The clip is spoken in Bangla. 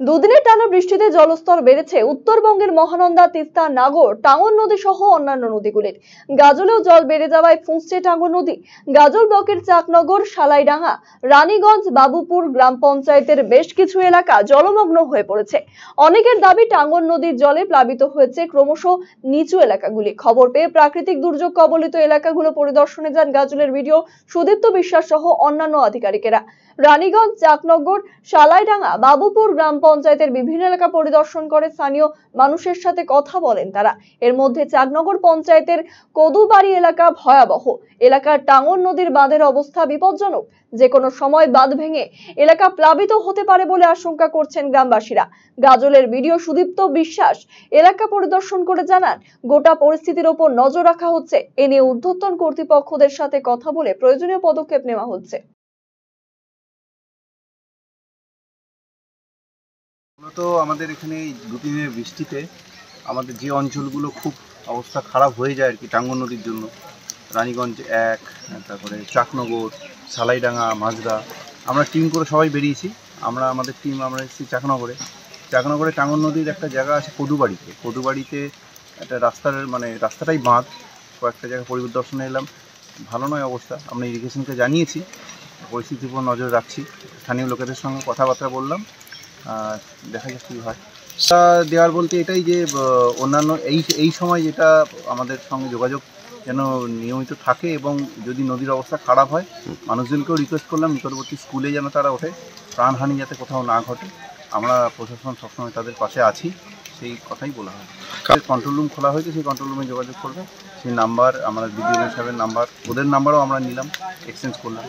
দুদিনের টানা বৃষ্টিতে জলস্তর বেড়েছে উত্তরবঙ্গের মহানন্দা, তিস্তা, নাগর, টাঙ্গন নদী সহ অন্যান্য নদীগুলির। গাজলেও জল বেড়ে যাওয়ায় ফুঁসছে টাঙ্গন নদী। গাজল ব্লকের চাকনগর, সালাইডাঙ্গা, রানীগঞ্জ, বাবুপুর গ্রাম পঞ্চায়েতের বেশ কিছু এলাকা জলমগ্ন হয়ে পড়েছে। অনেকের দাবি, টাঙ্গন নদীর জলে প্লাবিত হয়েছে ক্রমশ নিচু এলাকাগুলি। খবর পেয়ে প্রাকৃতিক দুর্যোগ কবলিত এলাকাগুলো পরিদর্শনে যান গাজলের বিডিও সুদীপ্ত বিশ্বাস সহ অন্যান্য আধিকারিকেরা। রানীগঞ্জ, চাকনগর, সালাইডাঙ্গা, বাবুপুর গ্রাম পঞ্চায়েতের বিভিন্ন এলাকা পরিদর্শন করে স্থানীয় মানুষের সাথে কথা বলেন তারা। এর মধ্যে চাকনগর পঞ্চায়েতের কদুবাড়ি এলাকা ভয়াবহ। এলাকার টাঙ্গন নদীর বাঁধের অবস্থা বিপজ্জনক। যে কোনো সময় বাঁধ ভেঙে এলাকা প্লাবিত হতে পারে বলে আশঙ্কা করছেন গ্রামবাসীরা। গাজলের বিডিও সুদীপ্ত বিশ্বাস এলাকা পরিদর্শন করে জানান, গোটা পরিস্থিতির ওপর নজর রাখা হচ্ছে। এ নিয়ে ঊর্ধ্বতন কর্তৃপক্ষদের সাথে কথা বলে প্রয়োজনীয় পদক্ষেপ নেওয়া হচ্ছে। মূলত আমাদের এখানে এই দুদিনের বৃষ্টিতে আমাদের যে অঞ্চলগুলো খুব অবস্থা খারাপ হয়ে যায় আর কি টাঙ্গন নদীর জন্য, রানীগঞ্জ 1, তারপরে চাকনগর, সালাইডাঙ্গা, মাজরা, আমরা টিম করে সবাই বেরিয়েছি। আমাদের টিম আমরা এসেছি চাকনগরে টাঙ্গন নদীর একটা জায়গা আছে কদুবাড়িতে একটা রাস্তাটাই বাঁধ। কয়েকটা জায়গা পরিদর্শনে এলাম, ভালো নয় অবস্থা। আমরা ইরিগেশনকে জানিয়েছি, পরিস্থিতির উপর নজর রাখছি। স্থানীয় লোকেদের সঙ্গে কথাবার্তা বললাম, দেখা যাক কী হয়। দেওয়ার বলতে এটাই যে অন্যান্য এই সময় যেটা আমাদের সঙ্গে যোগাযোগ যেন নিয়মিত থাকে, এবং যদি নদীর অবস্থা খারাপ হয় মানুষজনকেও রিকোয়েস্ট করলাম নিকটবর্তী স্কুলে যেন তারা ওঠে, প্রাণহানি যাতে কোথাও না ঘটে। আমরা প্রশাসন সবসময় তাদের পাশে আছি, সেই কথাই বলা হয়। কন্ট্রোল রুম খোলা হয়েছে, সেই কন্ট্রোল রুমে যোগাযোগ করবে। সেই নাম্বার, আমাদের বিডিও সাহেবের নাম্বার, ওদের নাম্বারও আমরা নিলাম, এক্সচেঞ্জ করলাম।